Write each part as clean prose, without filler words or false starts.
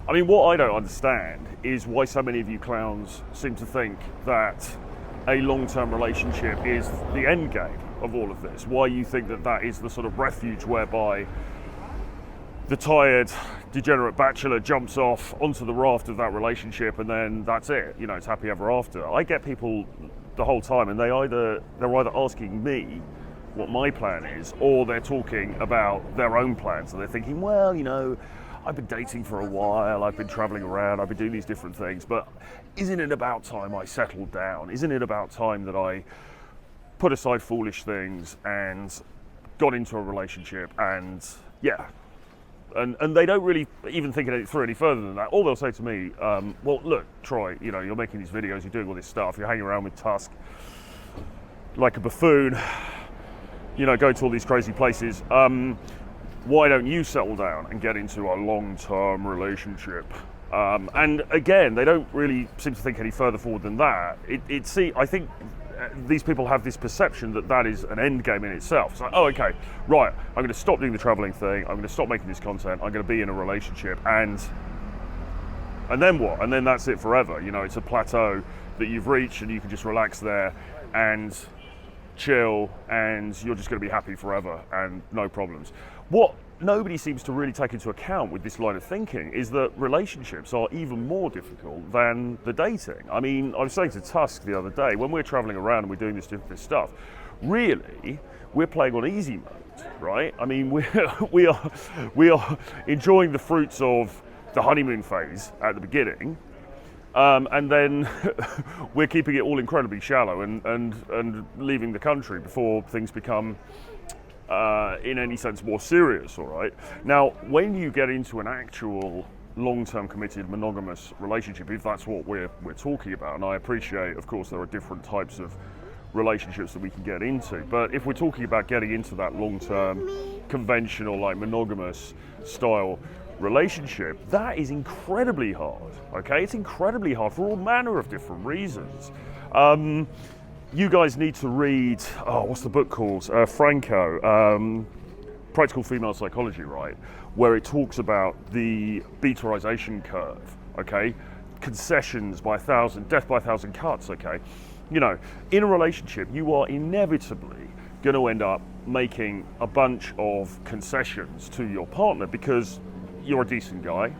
I mean, what I don't understand is why so many of you clowns seem to think that a long-term relationship is the end game of all of this. Why you think that that is the sort of refuge whereby the tired, degenerate bachelor jumps off onto the raft of that relationship and then that's it. You know, it's happy ever after. I get people the whole time and they're either asking me what my plan is, or they're talking about their own plans and they're thinking, well, you know, I've been dating for a while, I've been traveling around, I've been doing these different things, but isn't it about time I settled down? Isn't it about time that I put aside foolish things and got into a relationship? And yeah, and they don't really even think it through any further than that. All they'll say to me, well, look, Troy, you know, you're making these videos, you're doing all this stuff, you're hanging around with Tusk like a buffoon, you know, going to all these crazy places. Why don't you settle down and get into a long-term relationship? And again, they don't really seem to think any further forward than that. I think these people have this perception that that is an end game in itself. It's like, oh, okay, right, I'm going to stop doing the traveling thing, I'm going to stop making this content, I'm going to be in a relationship, and then what? And then that's it forever. You know, it's a plateau that you've reached and you can just relax there and chill, and you're just going to be happy forever and no problems. What nobody seems to really take into account with this line of thinking is that relationships are even more difficult than the dating. I mean, I was saying to Tusk the other day, when we're traveling around and we're doing this different stuff, really, we're playing on easy mode, right? I mean, we are enjoying the fruits of the honeymoon phase at the beginning, and then we're keeping it all incredibly shallow and leaving the country before things become in any sense more serious, all right? Now, when you get into an actual long-term committed monogamous relationship, if that's what we're talking about, and I appreciate, of course, there are different types of relationships that we can get into, but if we're talking about getting into that long-term conventional, like monogamous style relationship, that is incredibly hard, okay? It's incredibly hard for all manner of different reasons. You guys need to read, what's the book called? Franco, Practical Female Psychology, right? Where it talks about the betarization curve, okay? Concessions by 1,000, death by 1,000 cuts, okay? You know, in a relationship, you are inevitably going to end up making a bunch of concessions to your partner because you're a decent guy,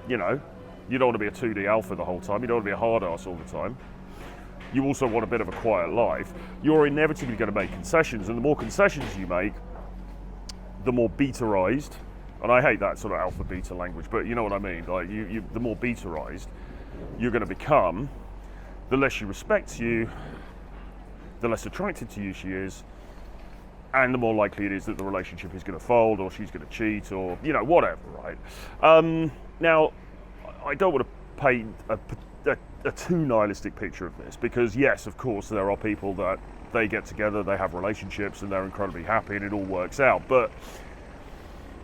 you know? You don't want to be a 2D alpha the whole time, you don't want to be a hard ass all the time. You also want a bit of a quiet life. You're inevitably going to make concessions, and the more concessions you make, the more betarized, and I hate that sort of alpha beta language, but you know what I mean, like the more betarized you're going to become, the less she respects you, the less attracted to you she is, and the more likely it is that the relationship is going to fold, or she's going to cheat, or, you know, whatever, right? Now, I don't want to paint a too nihilistic picture of this, because yes, of course, there are people that they get together, they have relationships, and they're incredibly happy, and it all works out. But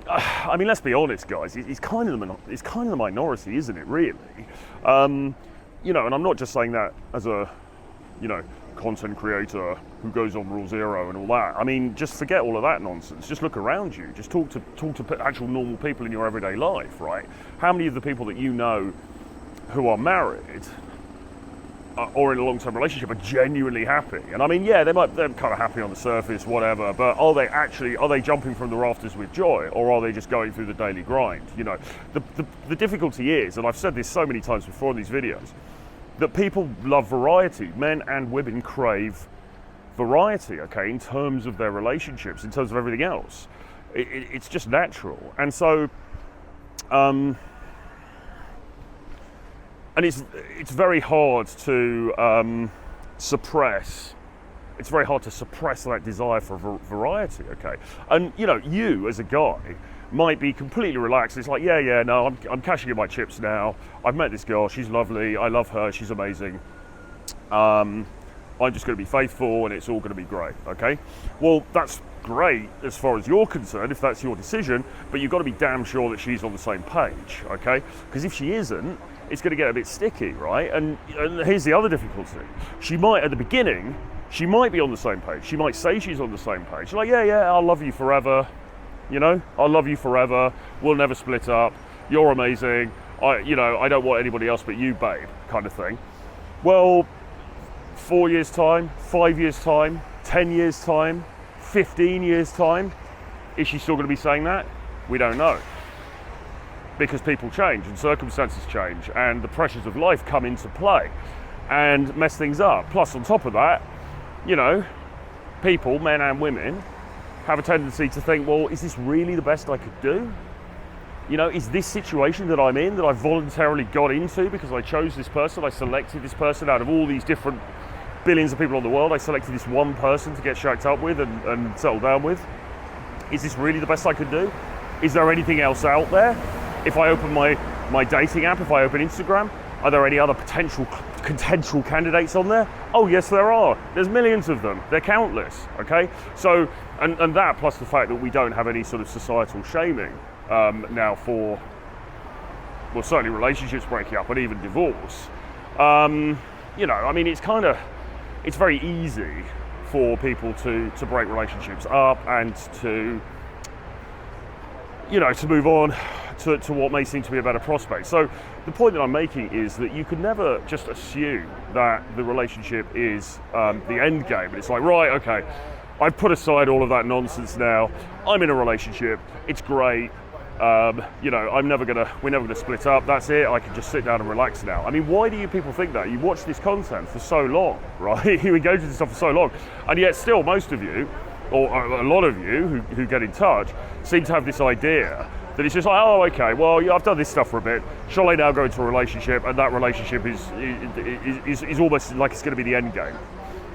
I mean, let's be honest, guys. It's kind of the minority, isn't it? Really, you know. And I'm not just saying that as a, you know, content creator who goes on Rule Zero and all that. I mean, just forget all of that nonsense. Just look around you. Just talk to actual normal people in your everyday life, right? How many of the people that you know who are married or in a long-term relationship are genuinely happy? And I mean, yeah, they're kind of happy on the surface, whatever, but are they jumping from the rafters with joy, or are they just going through the daily grind? You know, the difficulty is, and I've said this so many times before in these videos, that people love variety. Men and women crave variety, okay, in terms of their relationships, in terms of everything else. It's just natural. And so, and it's very hard to suppress. It's very hard to suppress that desire for variety. Okay, and you know, you as a guy might be completely relaxed. It's like, yeah, no, I'm cashing in my chips now. I've met this girl. She's lovely. I love her. She's amazing. I'm just going to be faithful, and it's all going to be great. Okay, well, that's great as far as you're concerned, if that's your decision. But you've got to be damn sure that she's on the same page. Okay, because if she isn't, it's going to get a bit sticky, right? And here's the other difficulty. She might, at the beginning, she might be on the same page. She might say she's on the same page. Like, yeah, I'll love you forever. You know, I'll love you forever. We'll never split up. You're amazing. I don't want anybody else but you, babe, kind of thing. Well, 4 years time, 5 years time, 10 years time, 15 years time, is she still going to be saying that? We don't know. Because people change and circumstances change and the pressures of life come into play and mess things up. Plus, on top of that, people, men and women, have a tendency to think, well, is this really the best I could do? Is this situation that I'm in, that I voluntarily got into because I chose this person, I selected this person out of all these different billions of people in the world, I selected this one person to get shacked up with and settle down with. Is this really the best I could do? Is there anything else out there? If I open my dating app, if I open Instagram, are there any other potential candidates on there? Oh yes, there are. There's millions of them. They're countless, okay? So, and that plus the fact that we don't have any sort of societal shaming now for, well, certainly relationships breaking up and even divorce. It's very easy for people to break relationships up and to move on to what may seem to be a better prospect. So the point that I'm making is that you could never just assume that the relationship is the end game. And it's like, right, okay, I've put aside all of that nonsense now. I'm in a relationship. It's great. we're never gonna split up. That's it. I can just sit down and relax now. I mean, why do you people think that? You watch this content for so long, right? You engage with this stuff for so long, and yet still most of you, or a lot of you who get in touch, seem to have this idea that it's just like, oh, okay, well, yeah, I've done this stuff for a bit. Shall I now go into a relationship? And that relationship is almost like it's going to be the end game.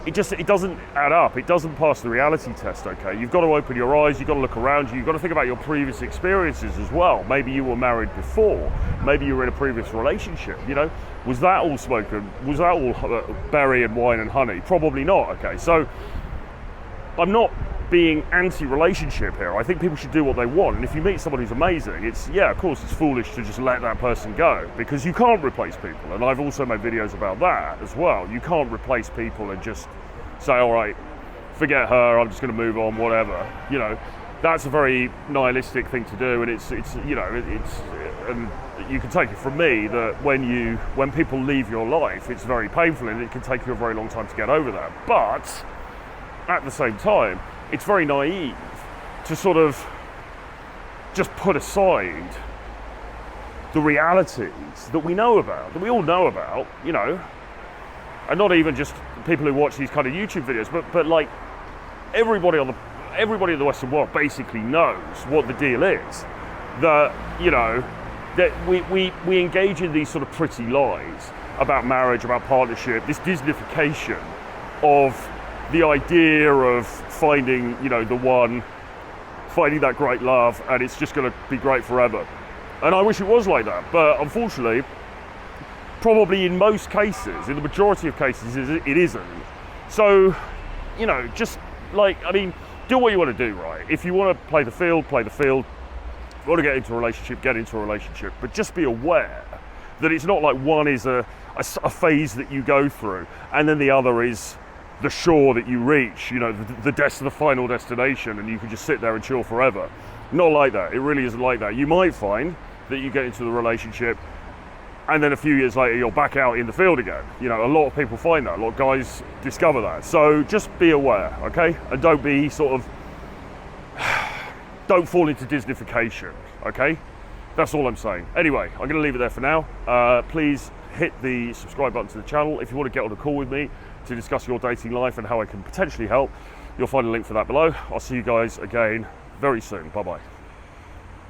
It doesn't add up. It doesn't pass the reality test, okay? You've got to open your eyes. You've got to look around you. You've got to think about your previous experiences as well. Maybe you were married before. Maybe you were in a previous relationship, Was that all smoke? Was that all berry and wine and honey? Probably not, okay? So I'm not being anti-relationship here. I think people should do what they want. And if you meet someone who's amazing, of course it's foolish to just let that person go, because you can't replace people. And I've also made videos about that as well. You can't replace people and just say, all right, forget her, I'm just going to move on, whatever. That's a very nihilistic thing to do. And and you can take it from me that when people leave your life, it's very painful and it can take you a very long time to get over that. But at the same time, it's very naive to sort of just put aside the realities that we know about, that we all know about, and not even just people who watch these kind of YouTube videos, but like everybody in the Western world basically knows what the deal is. That that we engage in these sort of pretty lies about marriage, about partnership, this Disneyfication of the idea of finding, the one, finding that great love, and it's just going to be great forever. And I wish it was like that, but unfortunately, probably in most cases, in the majority of cases, it isn't. So, just do what you want to do, right? If you want to play the field, play the field. If you want to get into a relationship, get into a relationship, but just be aware that it's not like one is a phase that you go through, and then the other is the shore that you reach, the final destination, and you can just sit there and chill forever. Not like that. It really isn't like that. You might find that you get into the relationship and then a few years later you're back out in the field again. A lot of people find that. A lot of guys discover that. So just be aware, okay? And don't be don't fall into Disneyfication, okay? That's all I'm saying. Anyway, I'm going to leave it there for now. Please hit the subscribe button to the channel. If you want to get on a call with me to discuss your dating life and how I can potentially help, you'll find a link for that below. I'll see you guys again very soon. Bye-bye.